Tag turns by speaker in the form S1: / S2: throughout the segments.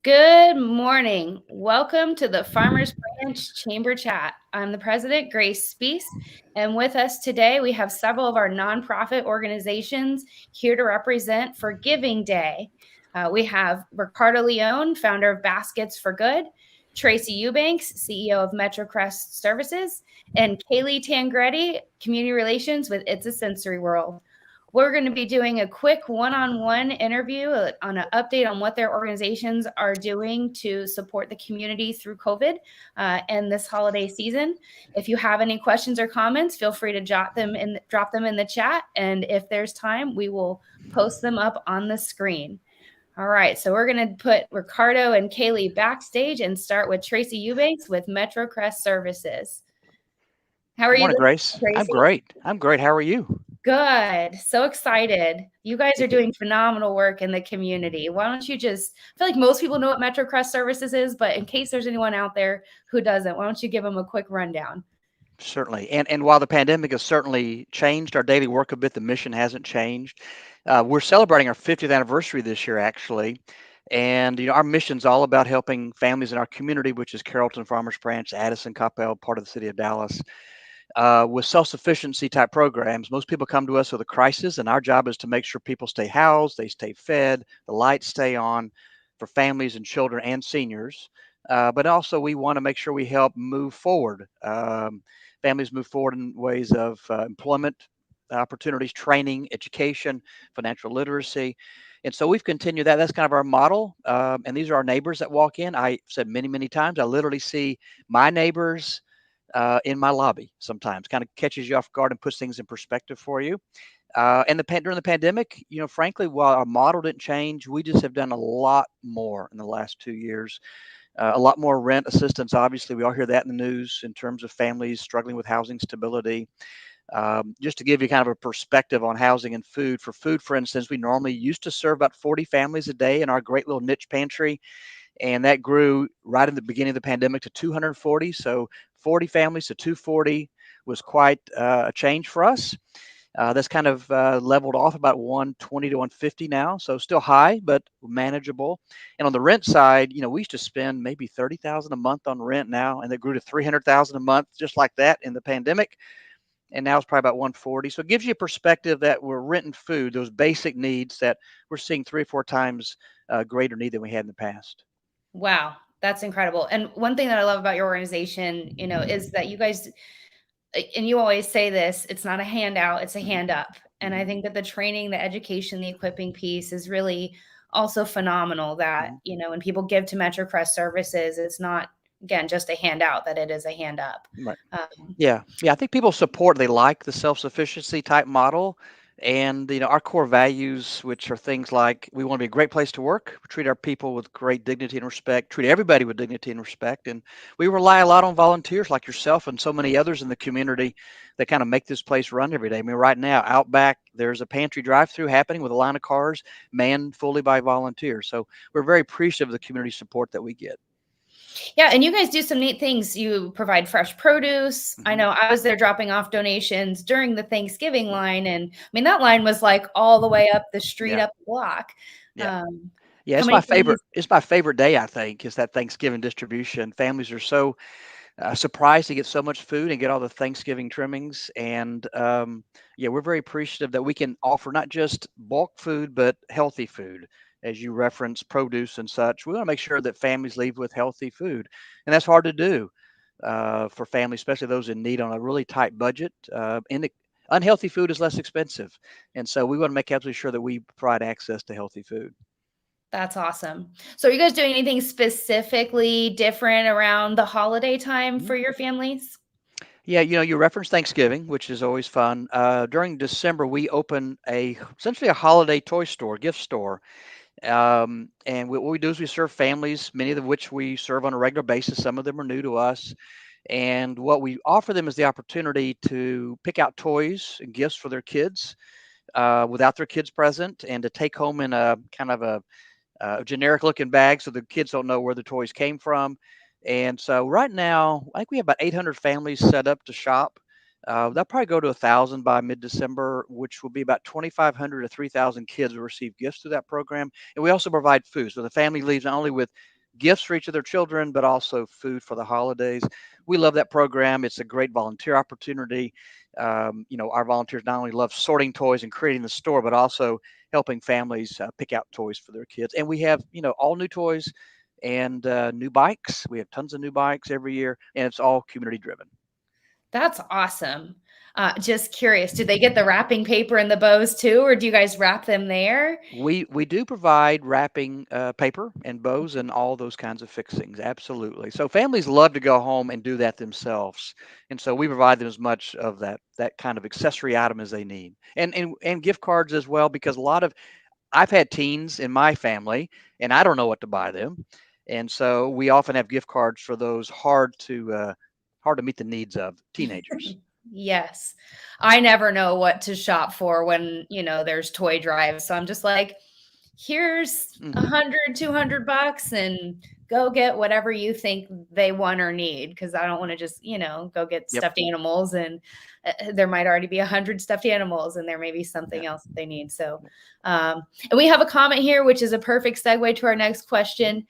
S1: Good morning. Welcome to the Farmers Branch Chamber Chat. I'm the president, Grace Spees, and with us today we have several of our nonprofit organizations here to represent for Giving Day. We have Ricardo Leone, founder of Baskets for Good, Tracy Eubanks, CEO of Metrocrest Services, and Kaylee Tangretti, Community Relations with It's a Sensory World. We're going to be doing a quick one-on-one interview on an update on what their organizations are doing to support the community through COVID and this holiday season. If you have any questions or comments, feel free to drop them in the chat. And if there's time, we will post them up on the screen. All right, so we're going to put Ricardo and Kaylee backstage and start with Tracy Eubanks with Metrocrest Services. How are
S2: Good
S1: you
S2: morning,
S1: doing,
S2: Grace. I'm
S1: Tracy?
S2: great. I'm great. How are you?
S1: Good. So excited. You guys are
S2: Good.
S1: doing phenomenal work in the community. Why don't you I feel like most people know what Metrocrest Services is, but in case there's anyone out there who doesn't, why don't you give them a quick rundown?
S2: Certainly. And while the pandemic has certainly changed our daily work a bit, the mission hasn't changed. We're celebrating our 50th anniversary this year, actually. And our mission's all about helping families in our community, which is Carrollton, Farmers Branch, Addison, Coppell, part of the city of Dallas, with self-sufficiency type programs. Most people come to us with a crisis, and our job is to make sure people stay housed, they stay fed, the lights stay on for families and children and seniors. But also, we want to make sure we help move forward. Families move forward in ways of employment opportunities, training, education, financial literacy. And so we've continued that. That's kind of our model. And these are our neighbors that walk in. I said many, many times, I literally see my neighbors in my lobby sometimes. Kind of catches you off guard and puts things in perspective for you. And during the pandemic, frankly, while our model didn't change, we just have done a lot more in the last 2 years. A lot more rent assistance. Obviously, we all hear that in the news in terms of families struggling with housing stability. Just to give you kind of a perspective on housing and food, for instance, we normally used to serve about 40 families a day in our great little niche pantry, and that grew right in the beginning of the pandemic to 240. So 40 families to 240 was quite a change for us. That's kind of leveled off about 120 to 150 now, so still high but manageable. And on the rent side, we used to spend maybe 30,000 a month on rent now, and it grew to 300,000 a month just like that in the pandemic. And now it's probably about 140. So it gives you a perspective that we're renting food, those basic needs that we're seeing 3 or 4 times greater need than we had in the past.
S1: Wow, that's incredible. And one thing that I love about your organization, is that you guys, and you always say this, it's not a handout, it's a
S2: Mhm.
S1: hand up. And I
S2: Mhm.
S1: think that the training, the education, the equipping piece is really also phenomenal that,
S2: Mhm.
S1: when people give to Metrocrest Services, it's not, again, just a handout, that it is a hand up.
S2: Right.
S1: Um,
S2: Yeah, yeah. I think people support. They like the self-sufficiency type model, and our core values, which are things like we want to be a great place to work, we treat our people with great dignity and respect, treat everybody with dignity and respect, and we rely a lot on volunteers like yourself and so many others in the community that kind of make this place run every day. I mean, right now out back there's a pantry drive-through happening with a line of cars manned fully by volunteers. So we're very appreciative of the community support that we get.
S1: Yeah, and you guys do some neat things. You provide fresh produce. I
S2: Hmm.
S1: know I was there dropping off donations during the Thanksgiving
S2: Yeah.
S1: line, and I mean that line was like all the way up the street,
S2: Yeah.
S1: up the block.
S2: Yeah.
S1: Um,
S2: Yeah,
S1: how
S2: it's
S1: many
S2: my
S1: families?
S2: favorite. It's my favorite day. I think is that Thanksgiving distribution. Families are so surprised to get so much food and get all the Thanksgiving trimmings. And yeah, we're very appreciative that we can offer not just bulk food but healthy food, as you reference produce and such. We want to make sure that families leave with healthy food, and that's hard to do for families, especially those in need on a really tight budget. Unhealthy food is less expensive, and so we want to make absolutely sure that we provide access to healthy food.
S1: That's awesome. So, are you guys doing anything specifically different around the holiday time
S2: Mhm.
S1: for your families?
S2: Yeah, you referenced Thanksgiving, which is always fun. During December, we open essentially a holiday toy store, gift store, and what we do is we serve families, many of which we serve on a regular basis. Some of them are new to us, and what we offer them is the opportunity to pick out toys and gifts for their kids without their kids present, and to take home in a kind of a generic looking bag so the kids don't know where the toys came from. And so right now, I think we have about 800 families set up to shop. They'll probably go to 1,000 by mid-December, which will be about 2,500 to 3,000 kids will receive gifts through that program. And we also provide food, so the family leaves not only with gifts for each of their children, but also food for the holidays. We love that program. It's a great volunteer opportunity. Our volunteers not only love sorting toys and creating the store, but also helping families pick out toys for their kids. And we have, all new toys and new bikes. We have tons of new bikes every year, and it's all community driven.
S1: That's awesome. Just curious, do they get the wrapping paper and the bows too, or do you guys wrap them there?
S2: We do provide wrapping paper and bows and all those kinds of fixings. Absolutely. So families love to go home and do that themselves, and so we provide them as much of that kind of accessory item as they need, and gift cards as well, because a lot of I've had teens in my family, and I don't know what to buy them, and so we often have gift cards for those hard to meet the needs of teenagers.
S1: Yes. I never know what to shop for when, there's toy drives. So I'm just like, here's a
S2: Hmm.
S1: hundred, 200 bucks and go get whatever you think they want or need. Cause I don't want to just, go get
S2: Yep.
S1: stuffed animals and there might already be 100 stuffed animals and there may be
S2: Yeah.
S1: something else that they need. So, and we have a comment here, which is a perfect segue to our next
S2: Mhm.
S1: question.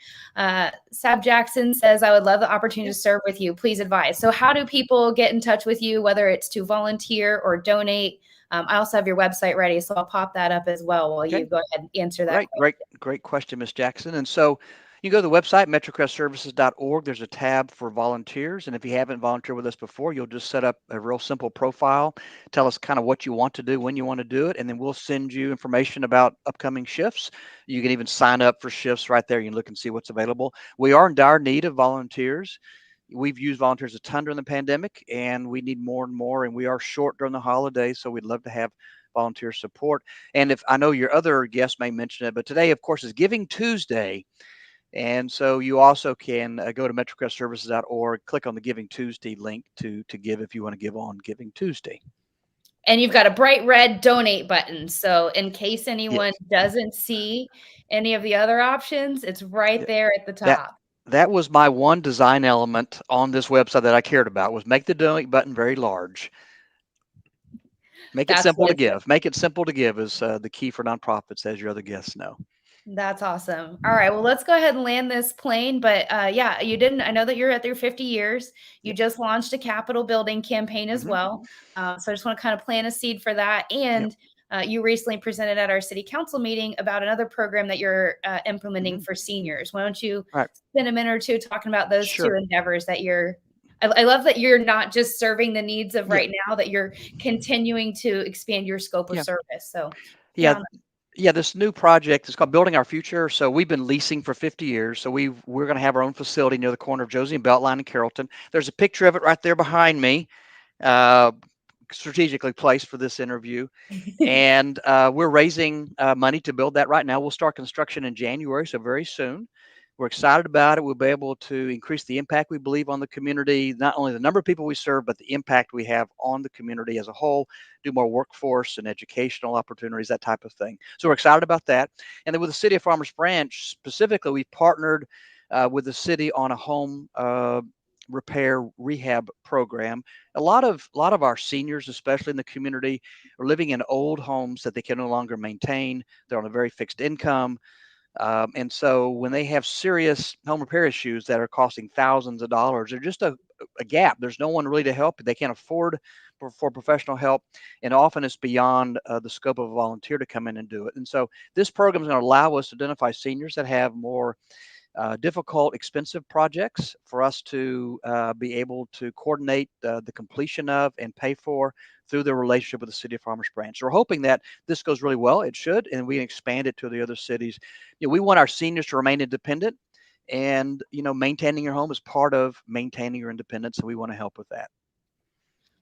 S1: Sab Jackson says, I would love the opportunity
S2: Yeah.
S1: to serve with you. Please advise. So, how do people get in touch with you, whether it's to volunteer or donate? I also have your website ready, so I'll pop that up as well while
S2: Okay.
S1: you go ahead and answer that
S2: Great, great, great question, Miss Jackson. And so you go to the website, metrocrestservices.org. There's a tab for volunteers. And if you haven't volunteered with us before, you'll just set up a real simple profile, tell us kind of what you want to do, when you want to do it, and then we'll send you information about upcoming shifts. You can even sign up for shifts right there. You can look and see what's available. We are in dire need of volunteers. We've used volunteers a ton during the pandemic, and we need more and more. And we are short during the holidays, so we'd love to have volunteer support. And if I know your other guests may mention it, but today, of course, is Giving Tuesday. And so you also can go to metrocrestservices.org, click on the Giving Tuesday link to give if you want to give on Giving Tuesday.
S1: and you've got a bright red donate button. So in case
S2: Yes.
S1: anyone doesn't see any of the other options, it's right
S2: Yeah.
S1: there at the
S2: That
S1: top.
S2: that was my one design element on this website that I cared about was make the donate button very large. Make it
S1: That's
S2: simple
S1: what
S2: to
S1: it's
S2: give. Make it simple to give is the key for nonprofits, as your other guests know.
S1: That's awesome. All right. Well, let's go ahead and land this plane. But yeah, you didn't. I know that you're at your 50 years. You
S2: Yep.
S1: just launched a Capitol building campaign as
S2: Hmm.
S1: well. So I just want to kind of plant a seed for that.
S2: Yep.
S1: And you recently presented at our city council meeting about another program that you're implementing
S2: Hmm.
S1: for seniors. Why don't you
S2: Right.
S1: spend a minute or two talking about those two
S2: Sure.
S1: endeavors that you're. I love that you're not just serving the needs of
S2: Yeah.
S1: right now, that you're continuing to expand your scope of
S2: Yeah.
S1: service. So,
S2: Yeah.
S1: yeah.
S2: Yeah, this new project is called Building Our Future. So we've been leasing for 50 years. So we're going to have our own facility near the corner of Josie and Beltline in Carrollton. There's a picture of it right there behind me, uh, strategically placed for this interview. And we're raising money to build that right now. We'll start construction in January, so very soon. We're excited about it. We'll be able to increase the impact we believe on the community, not only the number of people we serve, but the impact we have on the community as a whole, do more workforce and educational opportunities, that type of thing. So we're excited about that. And then with the City of Farmers Branch specifically, we've partnered with the city on a home repair rehab program. A lot of our seniors, especially in the community, are living in old homes that they can no longer maintain. They're on a very fixed income. And so when they have serious home repair issues that are costing thousands of dollars, they're just a gap. There's no one really to help. They can't afford for professional help. And often it's beyond the scope of a volunteer to come in and do it. And so this program is going to allow us to identify seniors that have more difficult, expensive projects for us to be able to coordinate the completion of and pay for through the relationship with the City of Farmers Branch. So we're hoping that this goes really well. It should, and we can expand it to the other cities. We want our seniors to remain independent, and maintaining your home is part of maintaining your independence. So we want to help with that.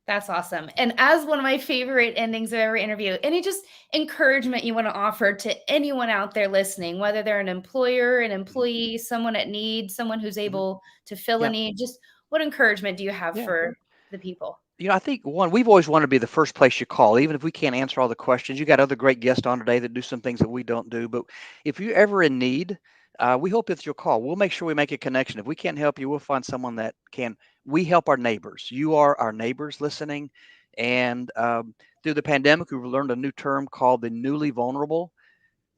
S1: That's awesome. And as one of my favorite endings of every interview, any just encouragement you want to offer to anyone out there listening, whether they're an employer, an
S2: Mhm.
S1: employee, someone at need, someone who's
S2: Mhm.
S1: able to fill a
S2: Yeah,
S1: need, just what encouragement do you have
S2: yeah.
S1: for the people?
S2: I think one, we've always wanted to be the first place you call, even if we can't answer all the questions. You got other great guests on today that do some things that we don't do. But if you're ever in need, we hope that you'll call. We'll make sure we make a connection. If we can't help you, we'll find someone that can. We help our neighbors. You are our neighbors listening. And through the pandemic, we've learned a new term called the newly vulnerable.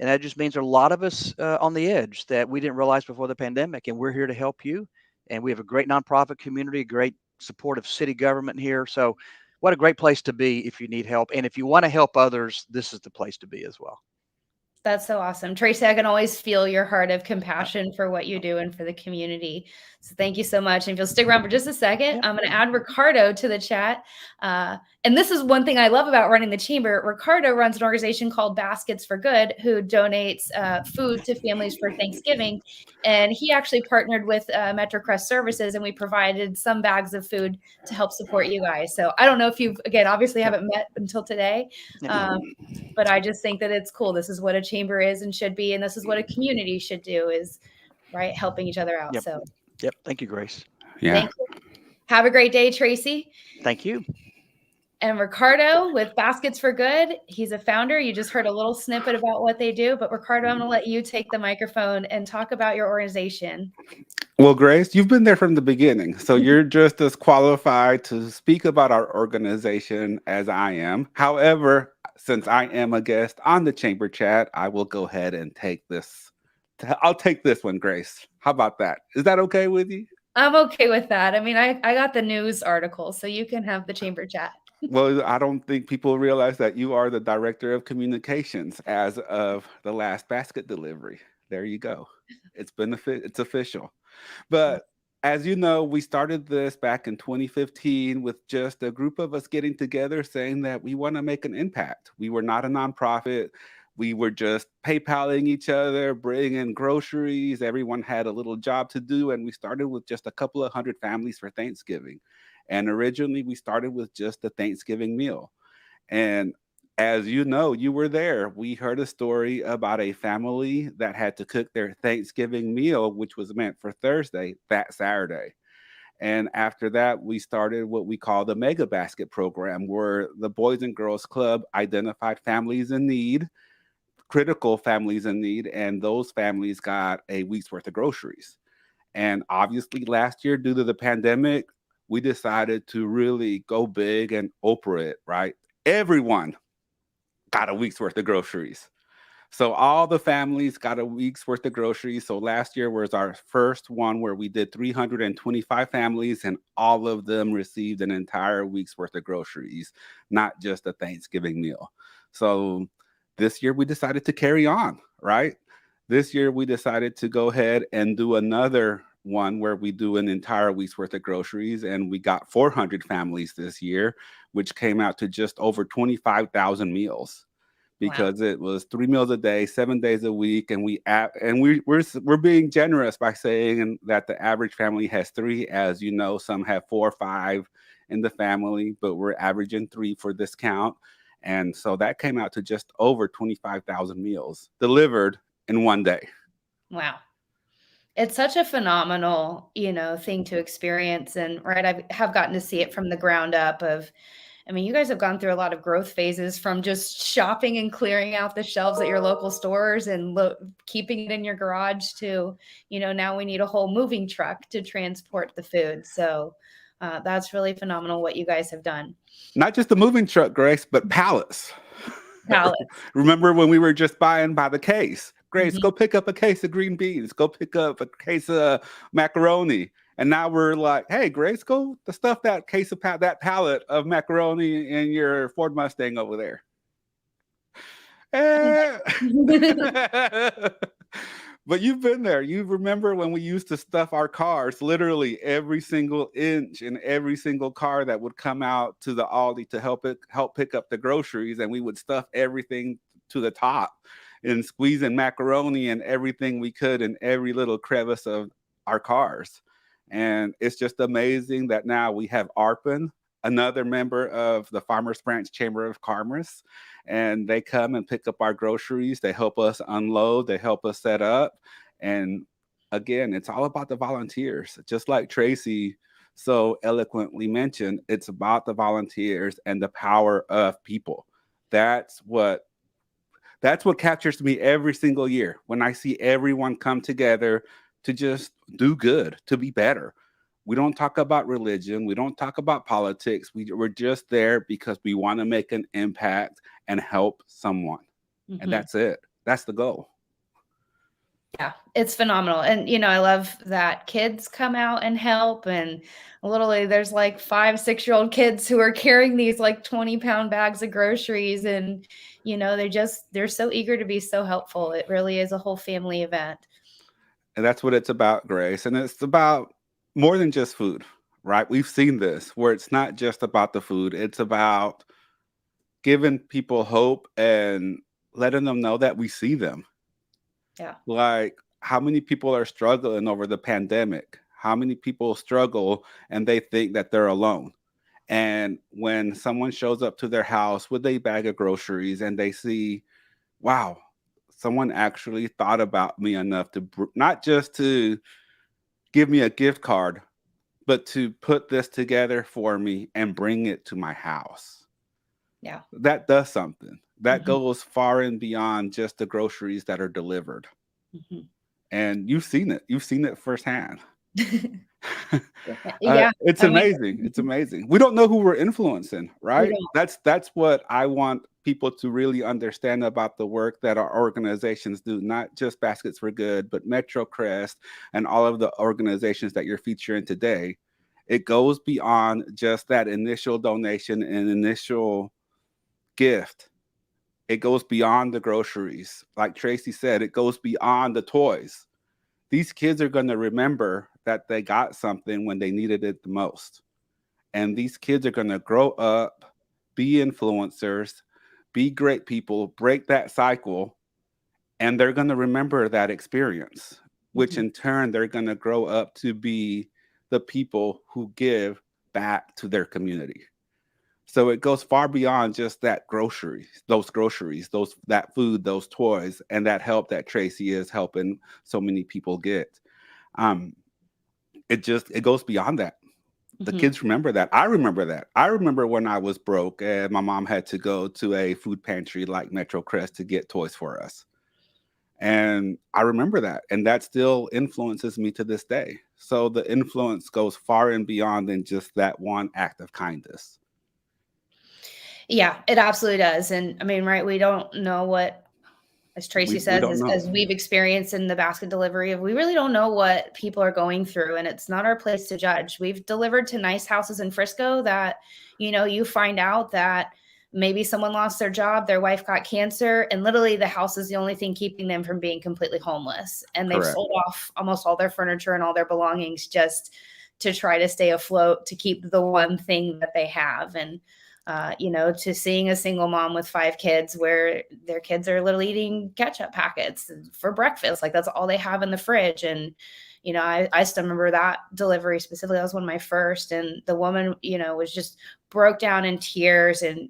S2: And that just means there are a lot of us on the edge that we didn't realize before the pandemic, and we're here to help you. And we have a great nonprofit community, a great supportive city government here. So, what a great place to be if you need help. And if you want to help others, this is the place to be as well.
S1: That's so awesome. Tracy, I can always feel your heart of compassion for what you do and for the community. So thank you so much. And if you'll stick around for just a second,
S2: Yeah.
S1: I'm going to add Ricardo to the chat. And this is one thing I love about running the chamber. Ricardo runs an organization called Baskets for Good, who donates food to families for Thanksgiving. And he actually partnered with Metrocrest Services, and we provided some bags of food to help support you guys. So I don't know if you've, again, obviously haven't met until today. But I just think that it's cool. This is what a chamber is and should be, and this is what a community should do, is right, helping each other out.
S2: Yep.
S1: So
S2: Yep. Thank you, Grace.
S3: Yeah.
S1: thank you. Have a great day, Tracy.
S2: Thank you.
S1: And Ricardo with Baskets for Good, he's a founder. You just heard a little snippet about what they do, but Ricardo, I'm going to let you take the microphone and talk about your organization.
S3: Well, Grace, you've been there from the beginning, so you're just as qualified to speak about our organization as I am. However, since I am a guest on the Chamber Chat, I will go ahead and take this. I'll take this one, Grace. How about that? Is that okay with you?
S1: I'm okay with that. I mean, I got the news article, so you can have the Chamber Chat.
S3: Well, I don't think people realize that you are the director of communications as of the last basket delivery. There you go. It's official. But as you know, we started this back in 2015 with just a group of us getting together saying that we want to make an impact. We were not a nonprofit. We were just PayPaling each other, bringing groceries. Everyone had a little job to do. And we started with just a couple of hundred families for Thanksgiving. And originally, we started with just a Thanksgiving meal. And as you know, you were there. We heard a story about a family that had to cook their Thanksgiving meal, which was meant for Thursday, that Saturday. And after that, we started what we call the Mega Basket program, where the Boys and Girls Club identified families in need, critical families in need, and those families got a week's worth of groceries. And obviously, last year, due to the pandemic, we decided to really go big and Oprah it, right? Everyone got a week's worth of groceries. So all the families got a week's worth of groceries. So last year was our first one where we did 325 families, and all of them received an entire week's worth of groceries, not just a Thanksgiving meal. So this year we decided to carry on, right? This year we decided to go ahead and do another one where we do an entire week's worth of groceries, and we got 400 families this year, which came out to just over 25,000 meals, because it was 3 meals a day, 7 days a week, and we're being generous by saying that the average family has 3. As you know, some have 4 or 5 in the family, but we're averaging 3 for this count, and so that came out to just over 25,000 meals delivered in one day.
S1: Wow. It's such a phenomenal, thing to experience. And right, I have gotten to see it from the ground up I mean, you guys have gone through a lot of growth phases, from just shopping and clearing out the shelves at your local stores and keeping it in your garage to, now we need a whole moving truck to transport the food. So that's really phenomenal what you guys have done.
S3: Not just the moving truck, Grace, but pallets.
S1: Pallets.
S3: Remember when we were just buying by the case? Grace, go pick up a case of green beans. Go pick up a case of macaroni. And now we're like, hey, Grace, go stuff that case of that pallet of macaroni in your Ford Mustang over there. But you've been there. You remember when we used to stuff our cars, literally every single inch in every single car that would come out to the Aldi to help pick up the groceries, and we would stuff everything to the top and squeezing macaroni and everything we could in every little crevice of our cars. And it's just amazing that now we have ARPAN, another member of the Farmers Branch Chamber of Commerce, and they come and pick up our groceries. They help us unload. They help us set up. And again, it's all about the volunteers, just like Tracy so eloquently mentioned. It's about the volunteers and the power of people. That's what captures me every single year, when I see everyone come together to just do good, to be better. We don't talk about religion. We don't talk about politics. We're just there because we want to make an impact and help someone. And that's it. That's the goal.
S1: Yeah, it's phenomenal. And, I love that kids come out and help. And literally, there's like 5, 6-year-old kids who are carrying these like 20-pound bags of groceries. And, they're so eager to be so helpful. It really is a whole family event.
S3: And that's what it's about, Grace. And it's about more than just food, right? We've seen this where it's not just about the food, it's about giving people hope and letting them know that we see them.
S1: Yeah.
S3: Like, how many people are struggling over the pandemic? How many people struggle and they think that they're alone? And when someone shows up to their house with a bag of groceries and they see, wow, someone actually thought about me enough to not just to give me a gift card, but to put this together for me and bring it to my house.
S1: Yeah.
S3: That does something. That
S1: Mhm.
S3: goes far and beyond just the groceries that are delivered.
S1: Mhm.
S3: And you've seen it. You've seen it firsthand.
S1: Yeah.
S3: It's amazing. It's amazing. We don't know who we're influencing, right? That's what I want people to really understand about the work that our organizations do, not just Baskets for Good, but Metrocrest and all of the organizations that you're featuring today. It goes beyond just that initial donation and initial gift. It goes beyond the groceries. Like Tracy said, it goes beyond the toys. These kids are going to remember that they got something when they needed it the most. And these kids are going to grow up, be influencers, be great people, break that cycle, and they're going to remember that experience, which in turn, they're going to grow up to be the people who give back to their community. So it goes far beyond just that those groceries, that food, those toys, and that help that Tracy is helping so many people get. It goes beyond that. The kids remember that. I remember that. I remember when I was broke and my mom had to go to a food pantry like Metrocrest to get toys for us. And I remember that. And that still influences me to this day. So the influence goes far and beyond than just that one act of kindness.
S1: Yeah, it absolutely does. And I mean, right, we don't know what, as Tracy says, as we've experienced in the basket delivery, we really don't know what people are going through, and it's not our place to judge. We've delivered to nice houses in Frisco that, you find out that maybe someone lost their job, their wife got cancer, and literally the house is the only thing keeping them from being completely homeless. And they've sold off almost all their furniture and all their belongings just to try to stay afloat, to keep the one thing that they have. And to seeing a single mom with 5 kids where their kids are literally eating ketchup packets for breakfast. Like that's all they have in the fridge. And, I still remember that delivery specifically. That was one of my first. And the woman, was just broke down in tears and,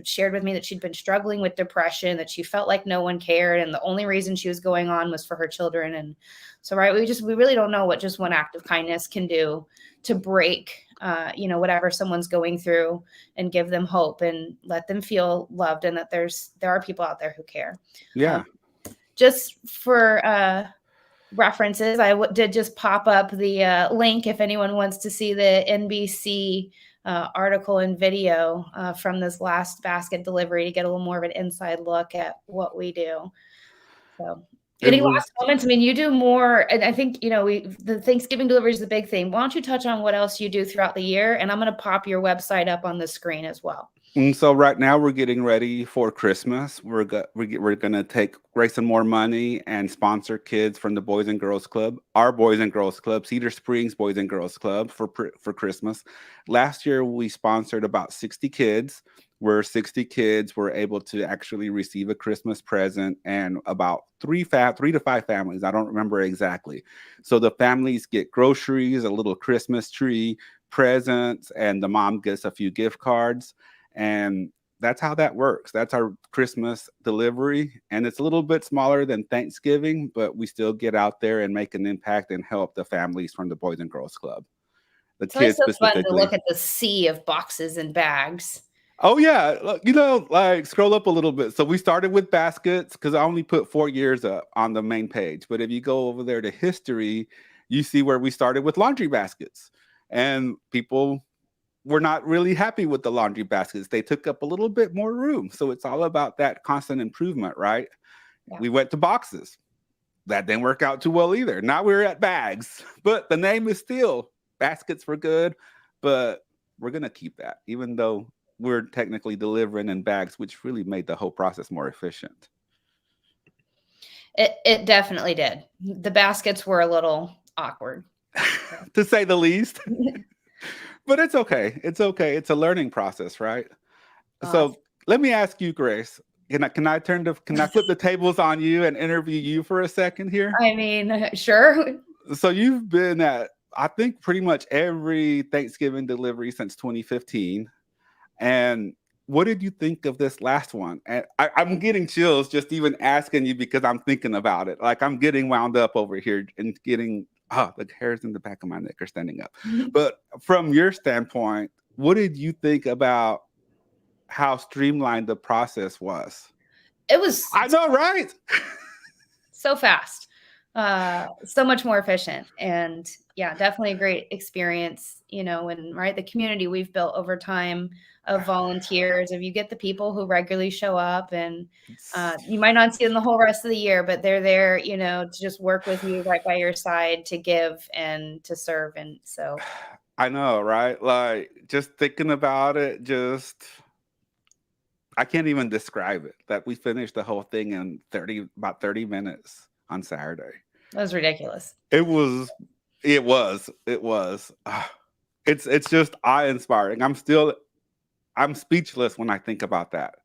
S1: shared with me that she'd been struggling with depression, that she felt like no one cared. And the only reason she was going on was for her children. And so, right, we really don't know what just one act of kindness can do to break, whatever someone's going through, and give them hope and let them feel loved, and that there are people out there who care.
S3: Yeah.
S1: Just for references, I did just pop up the link if anyone wants to see the NBC article and video from this last basket delivery to get a little more of an inside look at what we do. So any last comments? I mean, you do more, and I think, the Thanksgiving delivery is the big thing. Why don't you touch on what else you do throughout the year? And I'm going to pop your website up on the screen as well.
S3: And so right now we're getting ready for Christmas. We're going to take raise some more money and sponsor kids from the Boys and Girls Club, our Boys and Girls Club, Cedar Springs Boys and Girls Club for Christmas. Last year we sponsored about 60 kids, where 60 kids were able to actually receive a Christmas present, and about 3 to 5 families, I don't remember exactly. So the families get groceries, a little Christmas tree, presents, and the mom gets a few gift cards. And that's how that works. That's our Christmas delivery. And it's a little bit smaller than Thanksgiving, but we still get out there and make an impact and help the families from the Boys and Girls Club. The kids
S1: so
S3: specifically.
S1: fun to look at the sea of boxes and bags.
S3: Oh, yeah. Like scroll up a little bit. So we started with baskets because I only put 4 years up on the main page. But if you go over there to history, you see where we started with laundry baskets. And people were not really happy with the laundry baskets. They took up a little bit more room. So it's all about that constant improvement, right?
S1: Yeah.
S3: We went to boxes. That didn't work out too well either. Now we're at bags, but the name is still Baskets for Good, but we're going to keep that, even though we're technically delivering in bags, which really made the whole process more efficient.
S1: It definitely did. The baskets were a little awkward,
S3: to say the least. But it's okay. It's okay. It's a learning process, right? So let me ask you, Grace. Can I flip the tables on you and interview you for a second here?
S1: I mean, sure. So
S3: you've been at, I think, pretty much every Thanksgiving delivery since 2015. And what did you think of this last one? And I'm getting chills just even asking you because I'm thinking about it. Like I'm getting wound up over here and getting, the hairs in the back of my neck are standing up. But from your standpoint, what did you think about how streamlined the process was?
S1: It was.
S3: I know, right?
S1: So fast, so much more efficient. And yeah, definitely a great experience, and right, the community we've built over time of volunteers. If you get the people who regularly show up and you might not see them the whole rest of the year, but they're there, to just work with you right by your side to give and to serve. And so
S3: I know, right? Like just thinking about it, I can't even describe it, that we finished the whole thing in about 30 minutes on Saturday.
S1: That was ridiculous.
S3: It was. It's just awe-inspiring. I'm speechless when I think about that.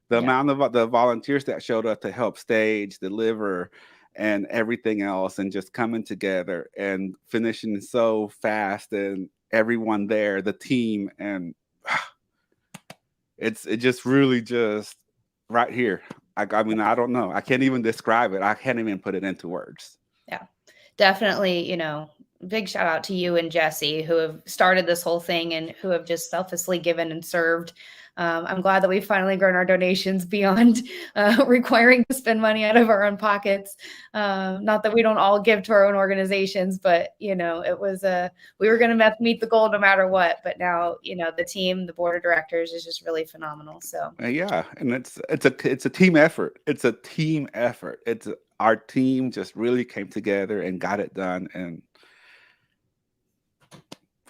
S3: The amount of the volunteers that showed up to help stage, deliver, and everything else, and just coming together and finishing so fast, and everyone there, the team, and it just really just right here. I mean, I don't know. I can't even describe it. I can't even put it into words.
S1: Yeah, definitely, big shout out to you and Jesse who have started this whole thing and who have just selflessly given and served. I'm glad that we've finally grown our donations beyond requiring to spend money out of our own pockets. Not that we don't all give to our own organizations, but it was we were going to meet the goal no matter what. But now the team, the board of directors is just really phenomenal. So
S3: yeah, and it's a team effort. It's a team effort. Our team just really came together and got it done. And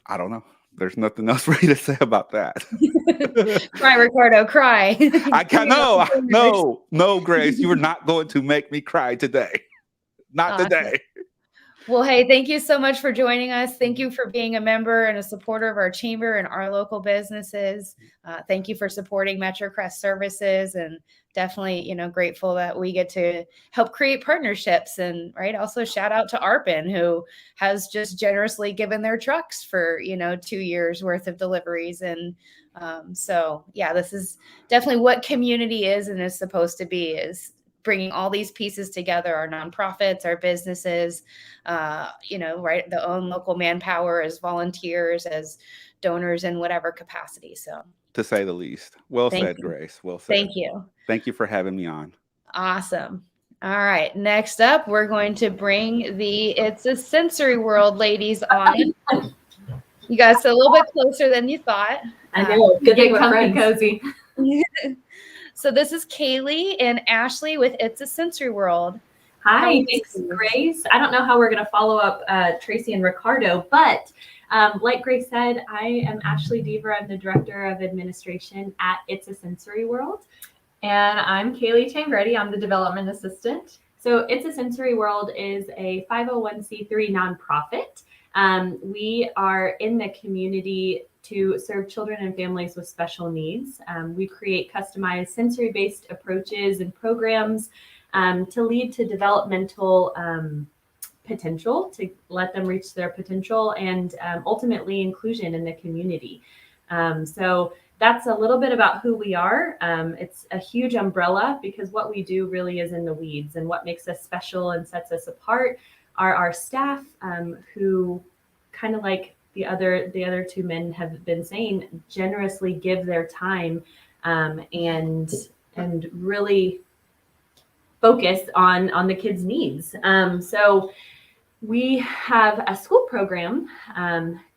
S3: I don't know. There's nothing else for you to say about that.
S1: Cry, Ricardo, cry.
S3: I can't. No, Grace, you are not going to make me cry today. Not today.
S1: Well, hey, thank you so much for joining us. Thank you for being a member and a supporter of our chamber and our local businesses. Thank you for supporting Metrocrest services, and definitely, grateful that we get to help create partnerships. And also shout out to Arpin, who has just generously given their trucks for, 2 years worth of deliveries. And so, yeah, this is definitely what community is and is supposed to be, is bringing all these pieces together, our nonprofits, our businesses, the own local manpower, as volunteers, as donors in whatever capacity. So,
S3: to say the least. Well said, Grace. Well said.
S1: Thank you.
S3: Thank you for having me on.
S1: Awesome. All right. Next up, we're going to bring the It's a Sensory World ladies on. You guys are a little bit closer than you thought.
S4: I know. Good thing we're friends. Cozy.
S1: So this is Kaylee and Ashley with It's a Sensory World.
S4: Hi, thanks, Grace. I don't know how we're going to follow up Tracy and Ricardo, but like Grace said, I am Ashley Deaver. I'm the Director of Administration at It's a Sensory World.
S5: And I'm Kaylee Changretti. I'm the Development Assistant.
S4: So It's a Sensory World is a 501c3 nonprofit. We are in the community to serve children and families with special needs. We create customized sensory-based approaches and programs to lead to developmental potential, to let them reach their potential, and ultimately inclusion in the community. So that's a little bit about who we are. It's a huge umbrella because what we do really is in the weeds, and what makes us special and sets us apart are our staff, who, kind of like the other two men have been saying, generously give their time and really focus on the kids' needs. So we have a school program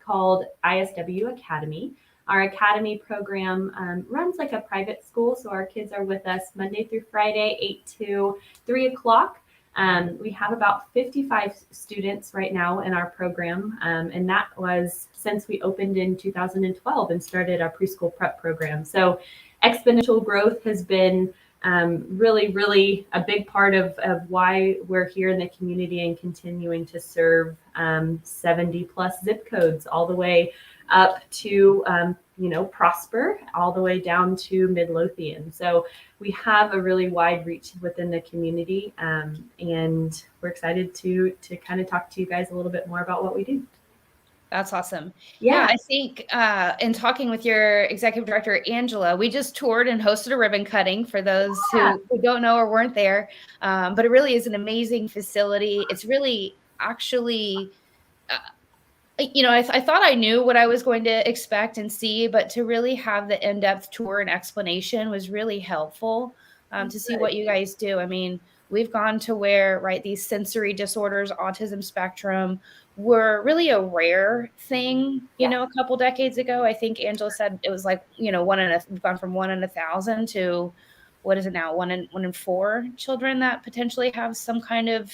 S4: called ISW Academy, Our academy program runs like a private school. So our kids are with us Monday through Friday, 8 to 3 o'clock. We have about 55 students right now in our program, and that was since we opened in 2012 and started our preschool prep program. So exponential growth has been really, really a big part of why we're here in the community and continuing to serve 70 plus zip codes all the way up to, Prosper, all the way down to Midlothian. So we have a really wide reach within the community, and we're excited to kind of talk to you guys a little bit more about what we do.
S1: That's awesome.
S4: Yeah.
S1: I think in talking with your executive director, Angela, we just toured and hosted a ribbon cutting for those who don't know or weren't there. But it really is an amazing facility. It's really actually, I thought I knew what I was going to expect and see, but to really have the in-depth tour and explanation was really helpful to see what you guys do. I mean, we've gone to where, right, these sensory disorders, autism spectrum, were really a rare thing, a couple decades ago. I think Angela said it was like, we've gone from 1 in 1,000 to what is it now? 1 in 4 children that potentially have some kind of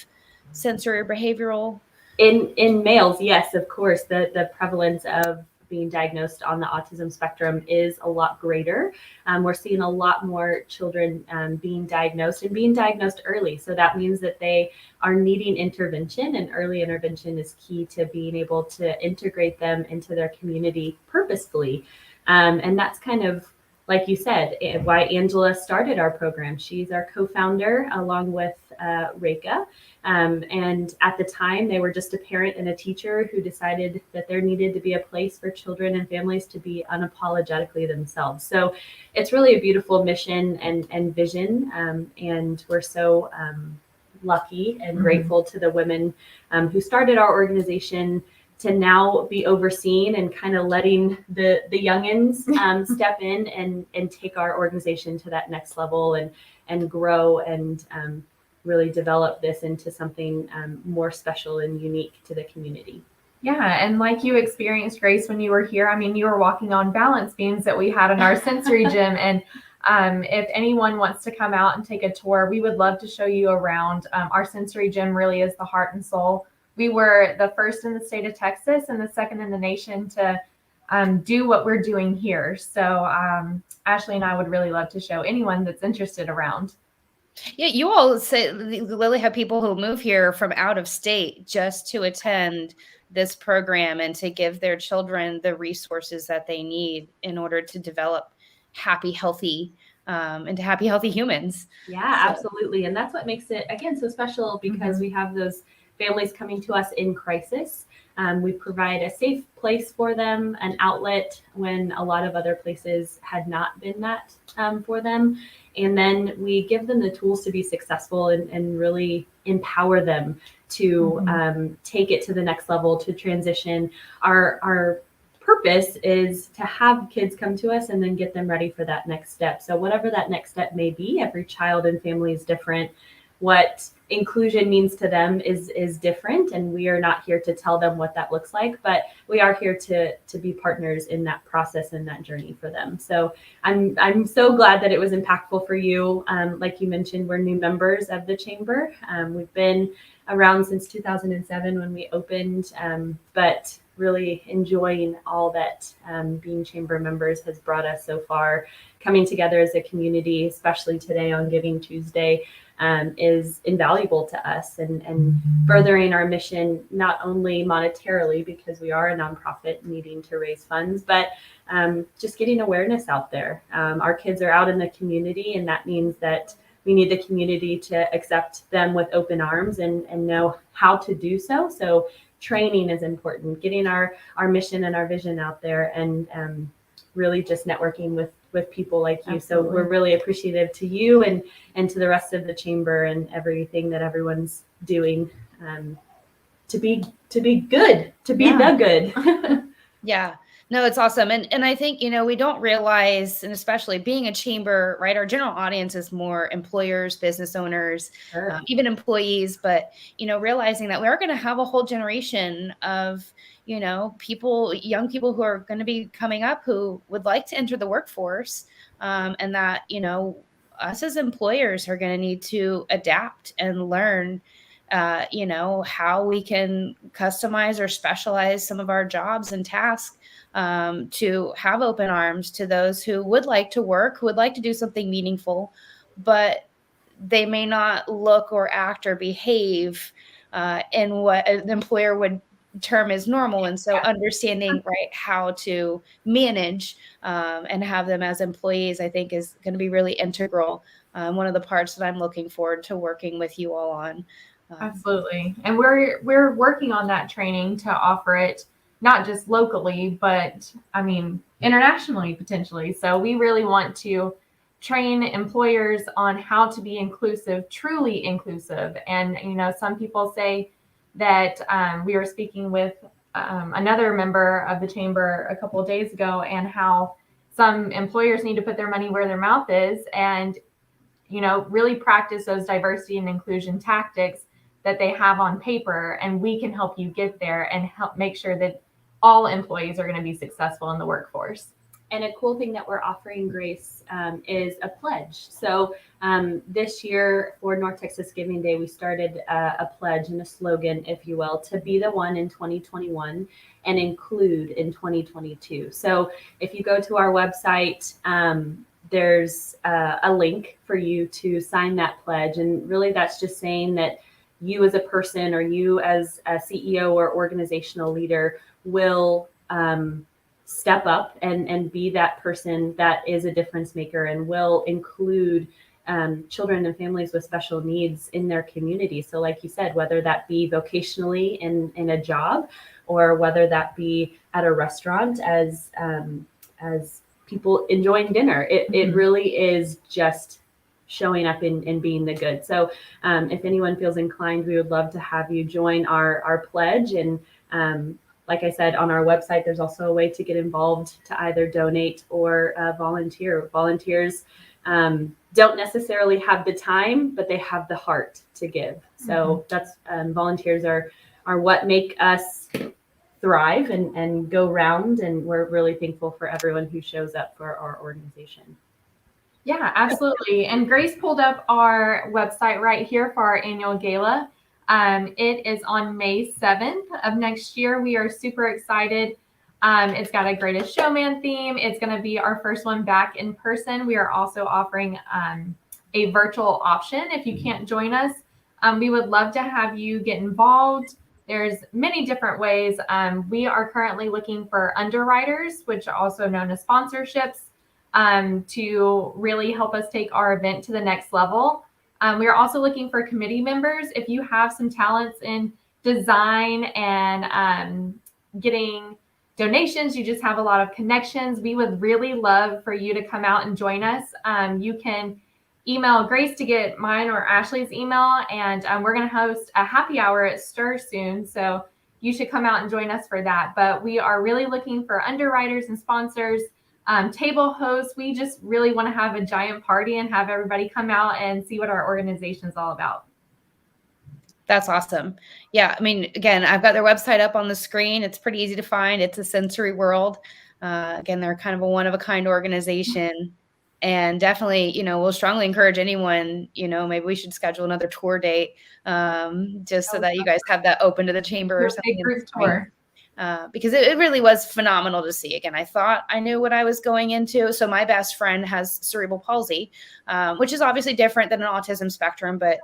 S1: sensory or behavioral.
S4: In males, yes, of course, the prevalence of being diagnosed on the autism spectrum is a lot greater. We're seeing a lot more children being diagnosed and being diagnosed early. So that means that they are needing intervention, and early intervention is key to being able to integrate them into their community purposefully. And that's kind of, like you said, why Angela started our program. She's our co-founder along with Reka. And at the time, they were just a parent and a teacher who decided that there needed to be a place for children and families to be unapologetically themselves. So it's really a beautiful mission and vision. And we're so lucky and grateful to the women who started our organization to now be overseen and kind of letting the youngins step in and take our organization to that next level and grow and really develop this into something more special and unique to the community.
S5: Yeah, and like you experienced, Grace, when you were here, I mean, you were walking on balance beams that we had in our sensory gym. And if anyone wants to come out and take a tour, we would love to show you around. Our sensory gym really is the heart and soul. We were the first in the state of Texas and the second in the nation to do what we're doing here. So Ashley and I would really love to show anyone that's interested around.
S1: Yeah, you all say Lily have people who move here from out of state just to attend this program and to give their children the resources that they need in order to develop happy, healthy, into happy, healthy humans.
S4: Yeah, absolutely. And that's what makes it, again, so special, because we have those families coming to us in crisis. We provide a safe place for them, an outlet when a lot of other places had not been that for them. And then we give them the tools to be successful and really empower them to take it to the next level, to transition. Our purpose is to have kids come to us and then get them ready for that next step. So whatever that next step may be, every child and family is different. What inclusion means to them is different, and we are not here to tell them what that looks like, but we are here to be partners in that process and that journey for them. So I'm so glad that it was impactful for you. Like you mentioned, we're new members of the Chamber. We've been around since 2007 when we opened, but really enjoying all that being Chamber members has brought us so far. Coming together as a community, especially today on Giving Tuesday, is invaluable to us and furthering our mission, not only monetarily, because we are a nonprofit needing to raise funds, but just getting awareness out there. Our kids are out in the community, and that means that we need the community to accept them with open arms and know how to do so. So training is important, getting our mission and our vision out there, and really just networking with people like you. Absolutely. So we're really appreciative to you and to the rest of the Chamber and everything that everyone's doing to be good, to be the good.
S1: Yeah. No, it's awesome. And I think, we don't realize, and especially being a chamber, right? Our general audience is more employers, business owners,
S4: Sure.
S1: even employees, but, realizing that we are going to have a whole generation of, people, young people who are going to be coming up who would like to enter the workforce. And that, us as employers are going to need to adapt and learn how we can customize or specialize some of our jobs and tasks to have open arms to those who would like to work, who would like to do something meaningful, but they may not look or act or behave in what an employer would term as normal. And so understanding, right, how to manage and have them as employees, I think is going to be really integral. One of the parts that I'm looking forward to working with you all on.
S5: Absolutely. And we're working on that training to offer it not just locally, but internationally potentially. So we really want to train employers on how to be inclusive, truly inclusive. And, some people say that we were speaking with another member of the chamber a couple of days ago, and how some employers need to put their money where their mouth is and, really practice those diversity and inclusion tactics that they have on paper. And we can help you get there and help make sure that all employees are going to be successful in the workforce.
S4: And a cool thing that we're offering, Grace, is a pledge. So this year for North Texas Giving Day, we started a pledge and a slogan, if you will, to be the one in 2021 and include in 2022. So if you go to our website, there's a link for you to sign that pledge. And really that's just saying that you as a person or you as a CEO or organizational leader will step up and be that person that is a difference maker and will include children and families with special needs in their community. So like you said, whether that be vocationally in a job or whether that be at a restaurant as people enjoying dinner, it really is just showing up and being the good. So if anyone feels inclined, we would love to have you join our pledge. And like I said, on our website, there's also a way to get involved to either donate or volunteer. Volunteers don't necessarily have the time, but they have the heart to give. So that's volunteers are what make us thrive and go round. And we're really thankful for everyone who shows up for our organization.
S5: Yeah, absolutely. And Grace pulled up our website right here for our annual gala. It is on May 7th of next year. We are super excited. It's got a Greatest Showman theme. It's going to be our first one back in person. We are also offering a virtual option if you can't join us. We would love to have you get involved. There's many different ways. We are currently looking for underwriters, which are also known as sponsorships, to really help us take our event to the next level. We are also looking for committee members. If you have some talents in design and getting donations, you just have a lot of connections, we would really love for you to come out and join us. You can email Grace to get mine or Ashley's email, and we're going to host a happy hour at Stir soon. So you should come out and join us for that. But we are really looking for underwriters and sponsors. Table hosts. We just really want to have a giant party and have everybody come out and see what our organization is all about.
S1: That's awesome. Yeah. I mean, again, I've got their website up on the screen. It's pretty easy to find. It's a Sensory World. Again, they're kind of a one-of-a-kind organization. And definitely, we'll strongly encourage anyone, maybe we should schedule another tour date just so that you guys have that open to the chamber or something.
S5: A group tour.
S1: Because it really was phenomenal to see. Again, I thought I knew what I was going into. So my best friend has cerebral palsy, which is obviously different than an autism spectrum, but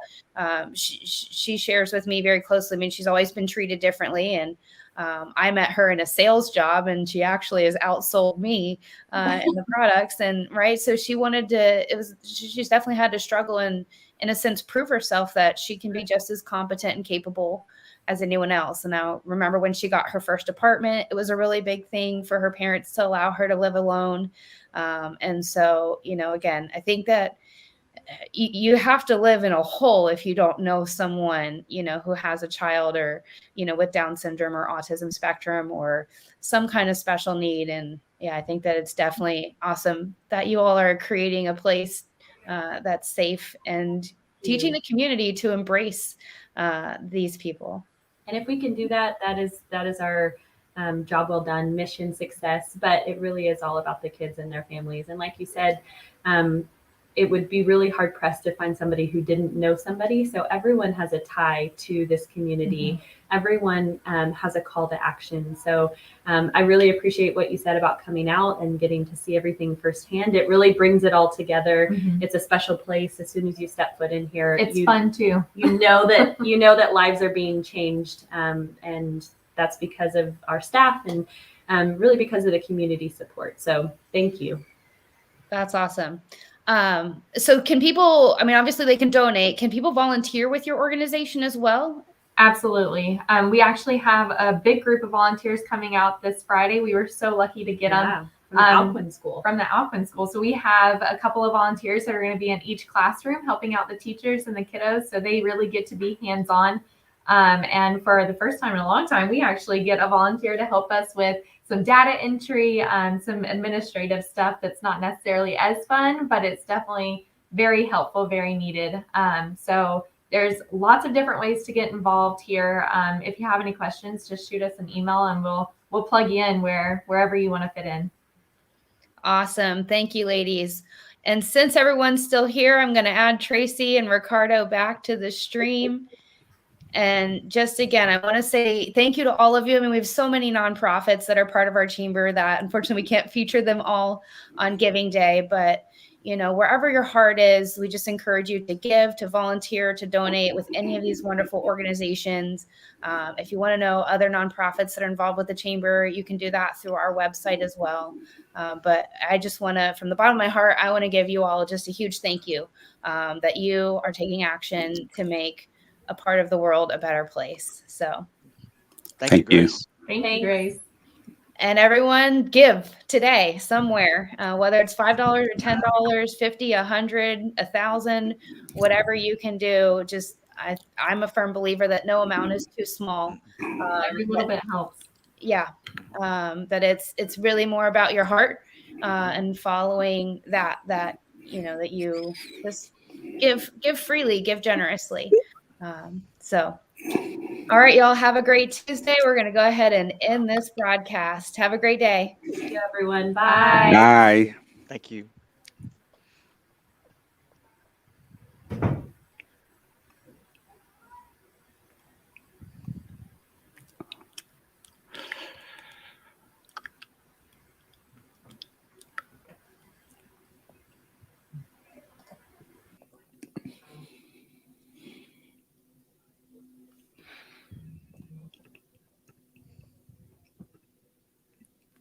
S1: she shares with me very closely. I mean, she's always been treated differently. And I met her in a sales job, and she actually has outsold me in the products. And right. So she wanted to, she's definitely had to struggle and in a sense, prove herself that she can be just as competent and capable as anyone else. And now remember when she got her first apartment, it was a really big thing for her parents to allow her to live alone. And so, again, I think that you have to live in a hole if you don't know someone, you know, who has a child or, you know, with Down syndrome or autism spectrum or some kind of special need. And yeah, I think that it's definitely awesome that you all are creating a place that's safe and teaching the community to embrace these people.
S4: And if we can do that, that is our job well done, mission success. But it really is all about the kids and their families. And like you said, it would be really hard pressed to find somebody who didn't know somebody. So everyone has a tie to this community. Mm-hmm. Everyone has a call to action. So I really appreciate what you said about coming out and getting to see everything firsthand. It really brings it all together. Mm-hmm. It's a special place. As soon as you step foot in here,
S5: it's fun too.
S4: You know that lives are being changed, and that's because of our staff and really because of the community support. So thank you.
S1: That's awesome. So can people, I mean, obviously they can donate. Can people volunteer with your organization as well?
S5: Absolutely. We actually have a big group of volunteers coming out this Friday. We were so lucky to get them
S4: from the Alcuin School.
S5: From the Alcuin School. So we have a couple of volunteers that are going to be in each classroom helping out the teachers and the kiddos. So they really get to be hands-on. And for the first time in a long time, we actually get a volunteer to help us with some data entry, some administrative stuff that's not necessarily as fun, but it's definitely very helpful, very needed. So there's lots of different ways to get involved here. If you have any questions, just shoot us an email and we'll plug you in wherever you want to fit in.
S1: Awesome. Thank you, ladies. And since everyone's still here, I'm going to add Tracy and Ricardo back to the stream. And just again, I want to say thank you to all of you. I mean, we have so many nonprofits that are part of our chamber that unfortunately we can't feature them all on Giving Day, but you know, wherever your heart is, we just encourage you to give, to volunteer, to donate with any of these wonderful organizations. If you want to know other nonprofits that are involved with the chamber, you can do that through our website as well. But I just want to, from the bottom of my heart, I want to give you all just a huge thank you that you are taking action to make a part of the world a better place. So
S2: thank you, Grace.
S5: Thank you, Grace.
S1: And everyone give today somewhere, whether it's $5 or $10, $50, $100, $1,000, whatever you can do. Just I'm a firm believer that no amount is too small.
S5: Every little bit helps.
S1: Yeah, that it's really more about your heart and following that you know that you just give freely, give generously. So, all right, y'all have a great Tuesday. We're going to go ahead and end this broadcast. Have a great day.
S4: Thank you, everyone. Bye.
S3: Bye.
S2: Thank you.